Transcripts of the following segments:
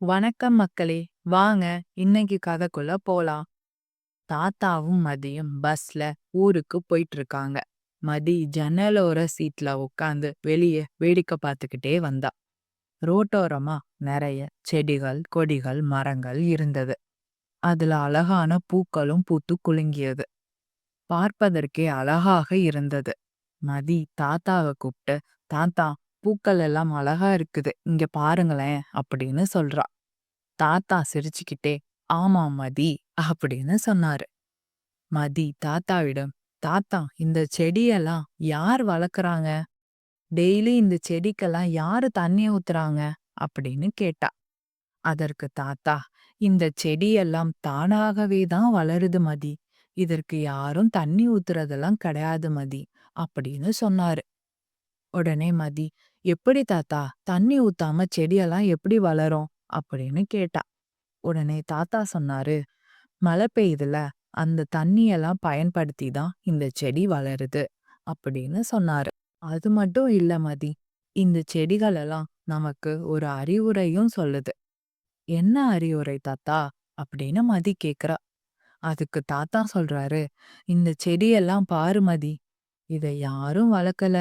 வணக்கம் மக்களே. வாங்க இன்னைக்கு கதைக்குள்ள போலாம். தாத்தாவும் மதியும் பஸ்ல ஊருக்கு போயிட்டு இருக்காங்க. மதி ஜன்னலோர சீட்ல உட்காந்து வெளியே வேடிக்கை பார்த்துக்கிட்டே வந்தா. ரோட்டோரமா நிறைய செடிகள், கொடிகள், மரங்கள் இருந்தது. அதுல அழகான பூக்களும் பூத்து குலுங்கியது. பார்ப்பதற்கே அழகாக இருந்தது. மதி தாத்தாவை கூப்பிட்டு, தாத்தா, பூக்கள் எல்லாம் அழகா இருக்குது, இங்க பாருங்களேன் அப்படின்னு சொல்றா. தாத்தா சிரிச்சுக்கிட்டே, ஆமா மதி அப்படின்னு சொன்னாரு. மதி தாத்தாவிடம், தாத்தா, இந்த செடியெல்லாம் யார் வளர்க்குறாங்க? டெய்லி இந்த செடிக்கெல்லாம் யாரு தண்ணி ஊத்துறாங்க அப்படின்னு கேட்டா. அதற்கு தாத்தா, இந்த செடியெல்லாம் தானாகவே தான் வளருது மதி. இதற்கு யாரும் தண்ணி ஊத்துறதெல்லாம் கிடையாது மதி அப்படின்னு சொன்னாரு. உடனே மதி, எப்படி தாத்தா, தண்ணி ஊத்தாம செடியெல்லாம் எப்படி வளரும் அப்படின்னு கேட்டா. உடனே தாத்தா சொன்னாரு, மழை பெய்யுதுல, அந்த தண்ணியெல்லாம் பயன்படுத்தி தான் இந்த செடி வளருது அப்படின்னு சொன்னாரு. அது மட்டும் இல்ல மதி, இந்த செடிகள் எல்லாம் நமக்கு ஒரு அறிவுரையும் சொல்லுது. என்ன அறிவுரை தாத்தா அப்படின்னு மதி கேக்குறா. அதுக்கு தாத்தா சொல்றாரு, இந்த செடியெல்லாம் பாரு மதி, இதை யாரும் வளர்க்கல,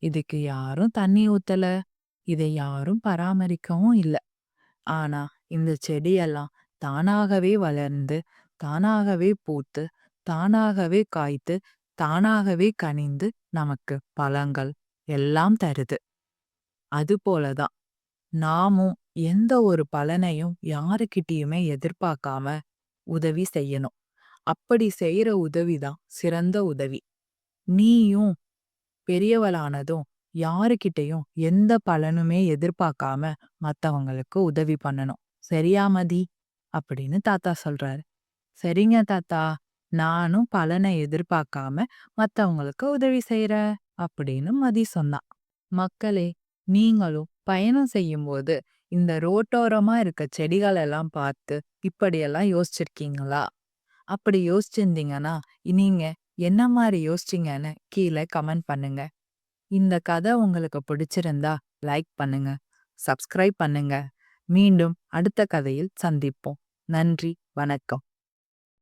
இதுக்கு யாரும் தண்ணி ஊத்தல, இதை யாரும் பராமரிக்கவும் இல்ல. ஆனா இந்த செடியெல்லாம் தானாகவே வளர்ந்து, தானாகவே பூத்து, தானாகவே காய்த்து, தானாகவே கனிந்து நமக்கு பழங்கள் எல்லாம் தருது. அதுபோலதான் நாமும் எந்த ஒரு பலனையும் யாருக்கிட்டயுமே எதிர்பார்க்காம உதவி செய்யணும். அப்படி செய்யற உதவிதான் சிறந்த உதவி. நீயும் பெரியவளானதும் யாருக்கிட்டயும் எந்த பலனுமே எதிர்பார்க்காம மத்தவங்களுக்கு உதவி பண்ணணும். சரியா மதி அப்படின்னு தாத்தா சொல்றாரு. சரிங்க தாத்தா, நானும் பலனை எதிர்பார்க்காம மத்தவங்களுக்கு உதவி செய்யறேன் அப்படின்னு மதி சொன்னா. மக்களே, நீங்களும் பயணம் செய்யும்போது இந்த ரோட்டோரமா இருக்க செடிகள் எல்லாம் பார்த்து இப்படியெல்லாம் யோசிச்சிருக்கீங்களா? அப்படி யோசிச்சிருந்தீங்கன்னா நீங்க என்ன மாதிரி யோசிச்சீங்கன்னு கீழே கமெண்ட் பண்ணுங்க. இந்த கதை உங்களுக்கு பிடிச்சிருந்தா லைக் பண்ணுங்க, சப்ஸ்கிரைப் பண்ணுங்க. மீண்டும் அடுத்த கதையில் சந்திப்போம். நன்றி, வணக்கம்.